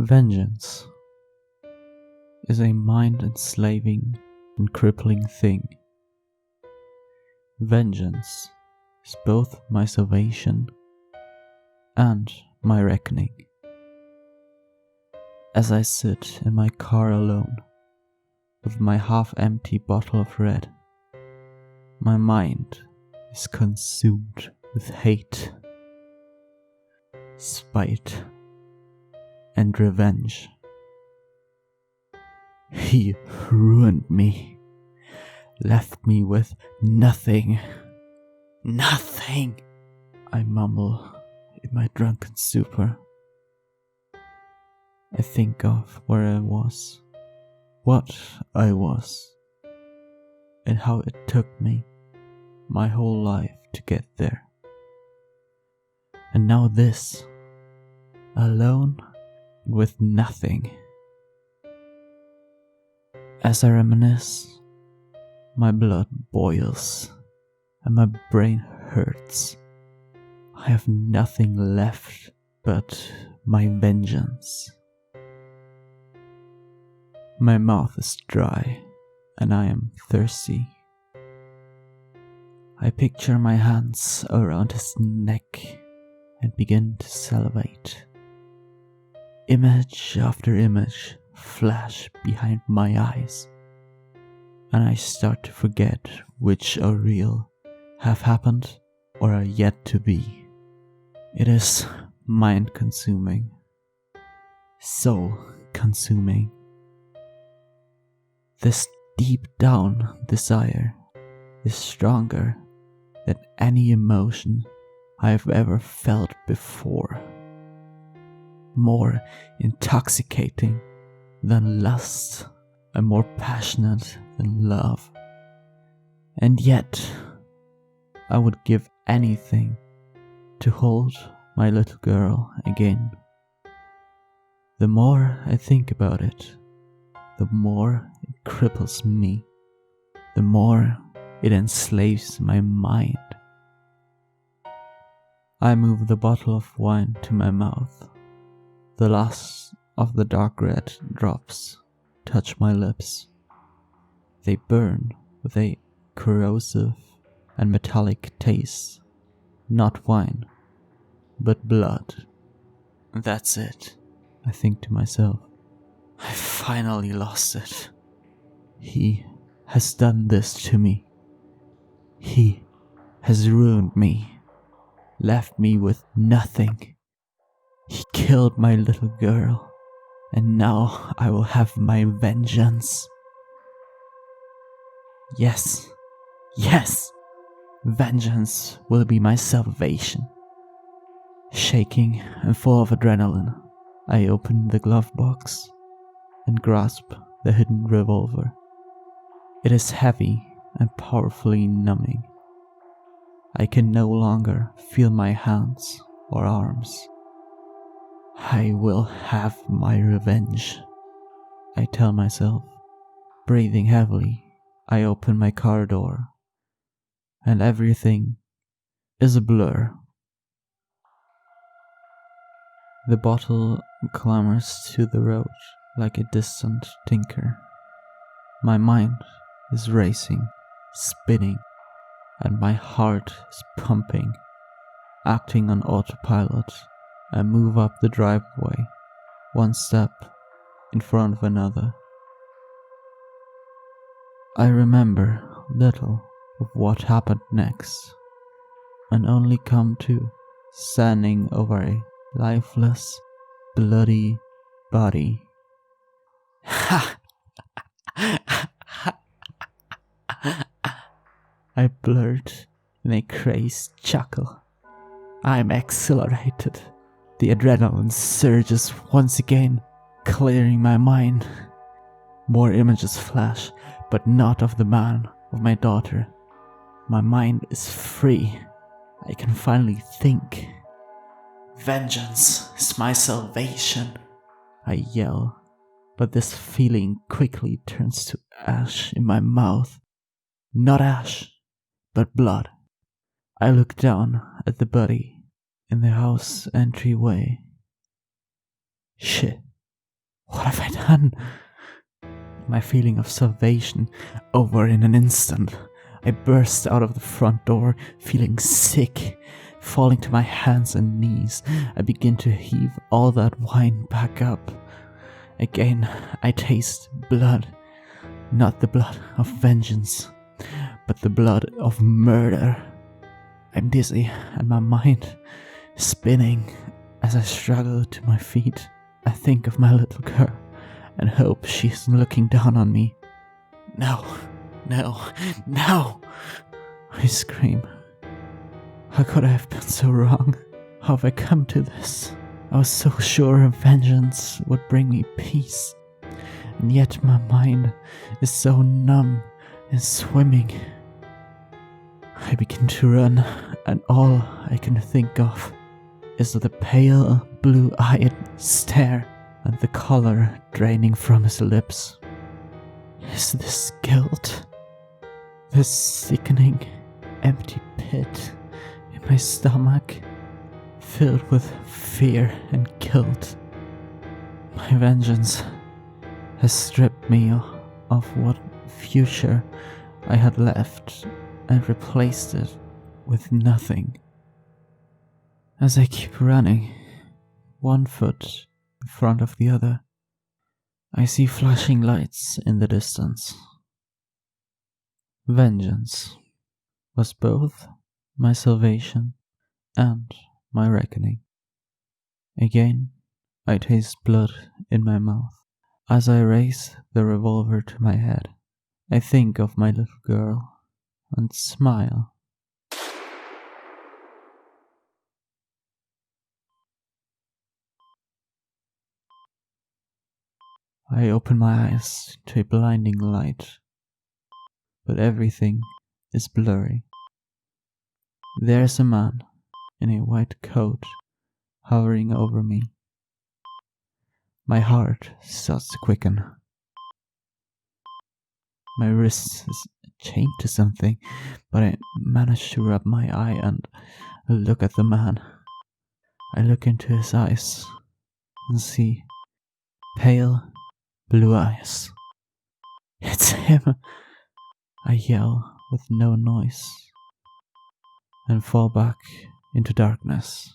Vengeance is a mind-enslaving and crippling thing. Vengeance is both my salvation and my reckoning. As I sit in my car alone, with my half-empty bottle of red, my mind is consumed with hate, spite, and revenge. He ruined me, left me with nothing. Nothing, I mumble in my drunken stupor. I think of where I was, what I was, and how it took me my whole life to get there. And now this, alone with nothing. As I reminisce, my blood boils and my brain hurts. I have nothing left but my vengeance. My mouth is dry and I am thirsty. I picture my hands around his neck and begin to salivate. Image after image flash behind my eyes, and I start to forget which are real, have happened, or are yet to be. It is mind-consuming, soul-consuming. This deep-down desire is stronger than any emotion I have ever felt before. More intoxicating than lust and more passionate than love. And yet, I would give anything to hold my little girl again. The more I think about it, the more it cripples me, the more it enslaves my mind. I move the bottle of wine to my mouth. The last of the dark red drops touch my lips. They burn with a corrosive and metallic taste. Not wine, but blood. That's it, I think to myself. I finally lost it. He has done this to me. He has ruined me, left me with nothing. He killed my little girl, and now I will have my vengeance. Yes, vengeance will be my salvation. Shaking and full of adrenaline, I open the glove box and grasp the hidden revolver. It is heavy and powerfully numbing. I can no longer feel my hands or arms. I will have my revenge, I tell myself. Breathing heavily, I open my car door, and everything is a blur. The bottle clambers to the road like a distant tinker. My mind is racing, spinning, and my heart is pumping. Acting on autopilot, I move up the driveway, one step in front of another. I remember little of what happened next, and only come to standing over a lifeless, bloody body. I blurt in a crazed chuckle. I'm exhilarated. The adrenaline surges once again, clearing my mind. More images flash, but not of the man, of my daughter. My mind is free. I can finally think. Vengeance is my salvation, I yell, but this feeling quickly turns to ash in my mouth. Not ash, but blood. I look down at the body in the house entryway. Shit, What have I done? My feeling of salvation over in an instant. I burst out of the front door, feeling sick. Falling to my hands and knees, I begin to heave all that wine back up. Again, I taste blood. Not the blood of vengeance, but the blood of murder. I'm dizzy and my mind spinning as I struggle to my feet. I think of my little girl and hope she's looking down on me. No, no, no! I scream. How could I have been so wrong? How have I come to this? I was so sure vengeance would bring me peace, and yet my mind is so numb and swimming. I begin to run, and all I can think of is the pale, blue-eyed stare and the color draining from his lips. Is this guilt? This sickening, empty pit in my stomach, filled with fear and guilt. My vengeance has stripped me of what future I had left and replaced it with nothing. As I keep running, one foot in front of the other, I see flashing lights in the distance. Vengeance was both my salvation and my reckoning. Again, I taste blood in my mouth. As I raise the revolver to my head, I think of my little girl and smile. I open my eyes to a blinding light, but everything is blurry. There's a man in a white coat hovering over me. My heart starts to quicken. My wrist is chained to something, but I manage to rub my eye and look at the man. I look into his eyes and see pale blue eyes. It's him! I yell with no noise and fall back into darkness.